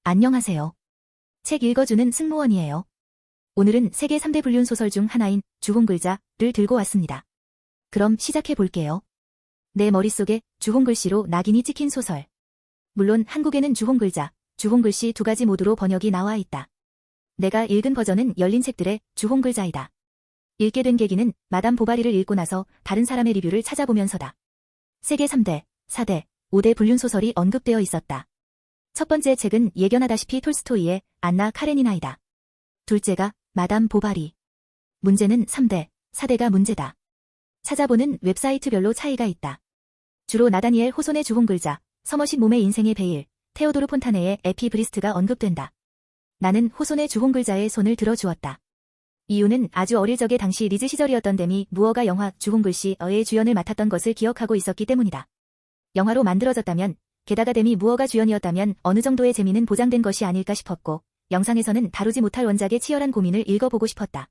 안녕하세요. 책 읽어주는 승무원이에요. 오늘은 세계 3대 불륜 소설 중 하나인 주홍글자를 들고 왔습니다. 그럼 시작해 볼게요. 내 머릿속에 주홍글씨로 낙인이 찍힌 소설. 물론 한국에는 주홍글자, 주홍글씨 두 가지 모두로 번역이 나와 있다. 내가 읽은 버전은 열린 책들의 주홍글자이다. 읽게 된 계기는 마담 보바리를 읽고 나서 다른 사람의 리뷰를 찾아보면서다. 세계 3대, 4대, 5대 불륜 소설이 언급되어 있었다. 첫 번째 책은 예견하다시피 톨스토이의 안나 카레니나이다. 둘째가 마담 보바리. 문제는 3대, 4대가 문제다. 찾아보는 웹사이트별로 차이가 있다. 주로 나다니엘 호손의 주홍글자, 서머신 몸의 인생의 베일, 테오도르 폰타네의 에피 브리스트가 언급된다. 나는 호손의 주홍글자에 손을 들어주었다. 이유는 아주 어릴 적에 당시 리즈 시절이었던 데미 무어가 영화 주홍글씨의 주연을 맡았던 것을 기억하고 있었기 때문이다. 영화로 만들어졌다면, 게다가 데미 무어가 주연이었다면 어느 정도의 재미는 보장된 것이 아닐까 싶었고, 영상에서는 다루지 못할 원작의 치열한 고민을 읽어보고 싶었다.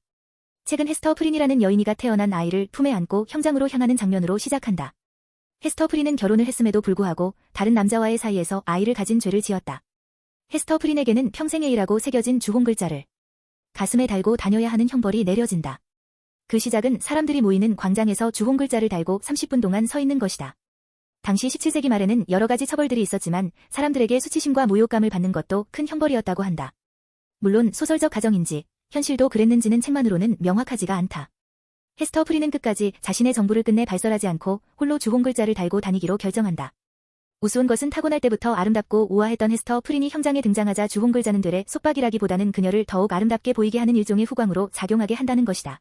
책은 헤스터 프린이라는 여인이가 태어난 아이를 품에 안고 형장으로 향하는 장면으로 시작한다. 헤스터 프린은 결혼을 했음에도 불구하고 다른 남자와의 사이에서 아이를 가진 죄를 지었다. 헤스터 프린에게는 평생의 일하고 새겨진 주홍글자를 가슴에 달고 다녀야 하는 형벌이 내려진다. 그 시작은 사람들이 모이는 광장에서 주홍글자를 달고 30분 동안 서 있는 것이다. 당시 17세기 말에는 여러 가지 처벌들이 있었지만 사람들에게 수치심과 모욕감을 받는 것도 큰 형벌이었다고 한다. 물론 소설적 가정인지 현실도 그랬는지는 책만으로는 명확하지가 않다. 헤스터 프린은 끝까지 자신의 정부를 끝내 발설하지 않고 홀로 주홍글자를 달고 다니기로 결정한다. 우스운 것은 타고날 때부터 아름답고 우아했던 헤스터 프린이 형장에 등장하자 주홍글자는 들의 속박이라기보다는 그녀를 더욱 아름답게 보이게 하는 일종의 후광으로 작용하게 한다는 것이다.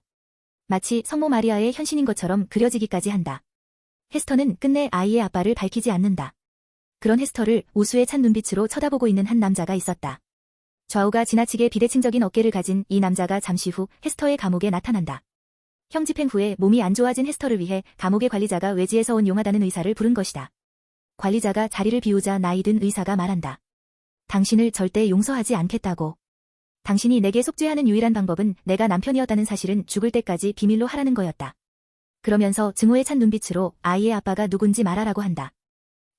마치 성모 마리아의 현신인 것처럼 그려지기까지 한다. 헤스터는 끝내 아이의 아빠를 밝히지 않는다. 그런 헤스터를 우수에 찬 눈빛으로 쳐다보고 있는 한 남자가 있었다. 좌우가 지나치게 비대칭적인 어깨를 가진 이 남자가 잠시 후 헤스터의 감옥에 나타난다. 형 집행 후에 몸이 안 좋아진 헤스터를 위해 감옥의 관리자가 외지에서 온 용하다는 의사를 부른 것이다. 관리자가 자리를 비우자 나이 든 의사가 말한다. 당신을 절대 용서하지 않겠다고. 당신이 내게 속죄하는 유일한 방법은 내가 남편이었다는 사실은 죽을 때까지 비밀로 하라는 거였다. 그러면서 증오에 찬 눈빛으로 아이의 아빠가 누군지 말하라고 한다.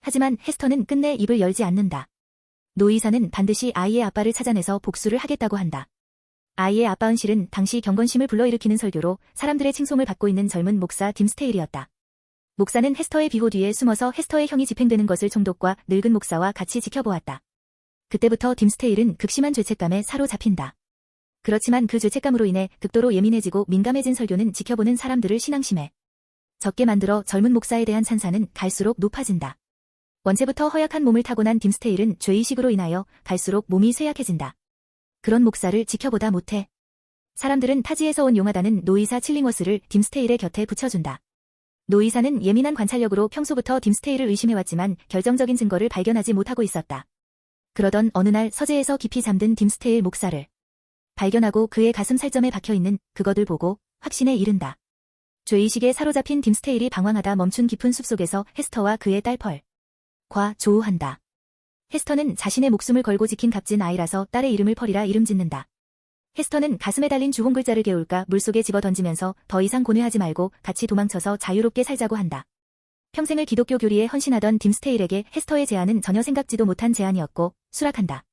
하지만 헤스터는 끝내 입을 열지 않는다. 노 의사는 반드시 아이의 아빠를 찾아내서 복수를 하겠다고 한다. 아이의 아빠 은실은 당시 경건심을 불러일으키는 설교로 사람들의 칭송을 받고 있는 젊은 목사 딤스테일이었다. 목사는 헤스터의 비호 뒤에 숨어서 헤스터의 형이 집행되는 것을 총독과 늙은 목사와 같이 지켜보았다. 그때부터 딤스테일은 극심한 죄책감에 사로잡힌다. 그렇지만 그 죄책감으로 인해 극도로 예민해지고 민감해진 설교는 지켜보는 사람들을 신앙심에 적게 만들어 젊은 목사에 대한 찬사는 갈수록 높아진다. 원체부터 허약한 몸을 타고난 딤스테일은 죄의식으로 인하여 갈수록 몸이 쇠약해진다. 그런 목사를 지켜보다 못해 사람들은 타지에서 온 용하다는 노이사 칠링워스를 딤스테일의 곁에 붙여준다. 노이사는 예민한 관찰력으로 평소부터 딤스테일을 의심해왔지만 결정적인 증거를 발견하지 못하고 있었다. 그러던 어느 날 서재에서 깊이 잠든 딤스테일 목사를 발견하고 그의 가슴 살점에 박혀있는 그것을 보고 확신에 이른다. 죄의식에 사로잡힌 딤스테일이 방황하다 멈춘 깊은 숲속에서 헤스터와 그의 딸 펄과 조우한다. 헤스터는 자신의 목숨을 걸고 지킨 값진 아이라서 딸의 이름을 펄이라 이름짓는다. 헤스터는 가슴에 달린 주홍글자를 개울가 물속에 집어던지면서 더 이상 고뇌하지 말고 같이 도망쳐서 자유롭게 살자고 한다. 평생을 기독교 교리에 헌신하던 딤스테일에게 헤스터의 제안은 전혀 생각지도 못한 제안이었고 수락한다.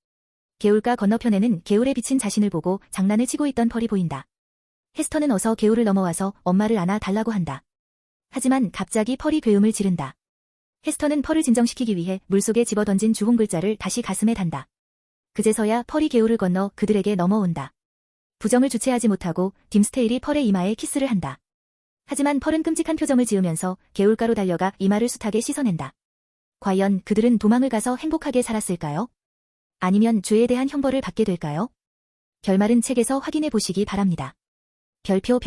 개울가 건너편에는 개울에 비친 자신을 보고 장난을 치고 있던 펄이 보인다. 헤스터는 어서 개울을 넘어와서 엄마를 안아 달라고 한다. 하지만 갑자기 펄이 괴음을 지른다. 헤스터는 펄을 진정시키기 위해 물속에 집어던진 주홍글자를 다시 가슴에 단다. 그제서야 펄이 개울을 건너 그들에게 넘어온다. 부정을 주체하지 못하고 딤스테일이 펄의 이마에 키스를 한다. 하지만 펄은 끔찍한 표정을 지으면서 개울가로 달려가 이마를 숱하게 씻어낸다. 과연 그들은 도망을 가서 행복하게 살았을까요? 아니면 죄에 대한 형벌을 받게 될까요? 결말은 책에서 확인해 보시기 바랍니다. 별표.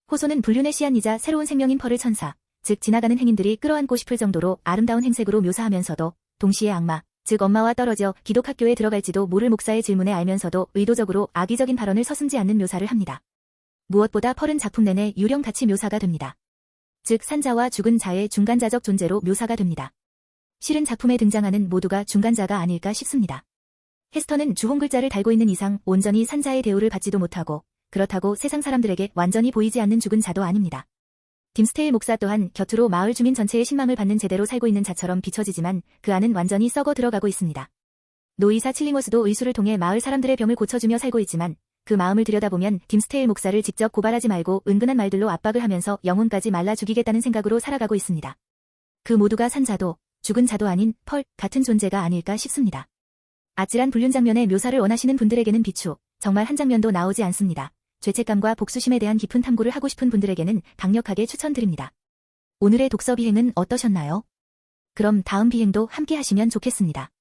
호소는 불륜의 씨앗이자 새로운 생명인 펄을 천사, 즉 지나가는 행인들이 끌어안고 싶을 정도로 아름다운 행색으로 묘사하면서도 동시에 악마, 즉 엄마와 떨어져 기독학교에 들어갈지도 모를 목사의 질문에 알면서도 의도적으로 악의적인 발언을 서슴지 않는 묘사를 합니다. 무엇보다 펄은 작품 내내 유령 가치 묘사가 됩니다. 즉 산자와 죽은 자의 중간자적 존재로 묘사가 됩니다. 실은 작품에 등장하는 모두가 중간자가 아닐까 싶습니다. 헤스터는 주홍글자를 달고 있는 이상 온전히 산자의 대우를 받지도 못하고 그렇다고 세상 사람들에게 완전히 보이지 않는 죽은 자도 아닙니다. 딤스테일 목사 또한 곁으로 마을 주민 전체의 신망을 받는 제대로 살고 있는 자처럼 비춰지지만 그 안은 완전히 썩어 들어가고 있습니다. 노이사 칠링워스도 의술을 통해 마을 사람들의 병을 고쳐주며 살고 있지만 그 마음을 들여다보면 딤스테일 목사를 직접 고발하지 말고 은근한 말들로 압박을 하면서 영혼까지 말라 죽이겠다는 생각으로 살아가고 있습니다. 그 모두가 산 자도 죽은 자도 아닌 펄 같은 존재가 아닐까 싶습니다. 아찔한 불륜 장면의 묘사를 원하시는 분들에게는 비추, 정말 한 장면도 나오지 않습니다. 죄책감과 복수심에 대한 깊은 탐구를 하고 싶은 분들에게는 강력하게 추천드립니다. 오늘의 독서 비행은 어떠셨나요? 그럼 다음 비행도 함께 하시면 좋겠습니다.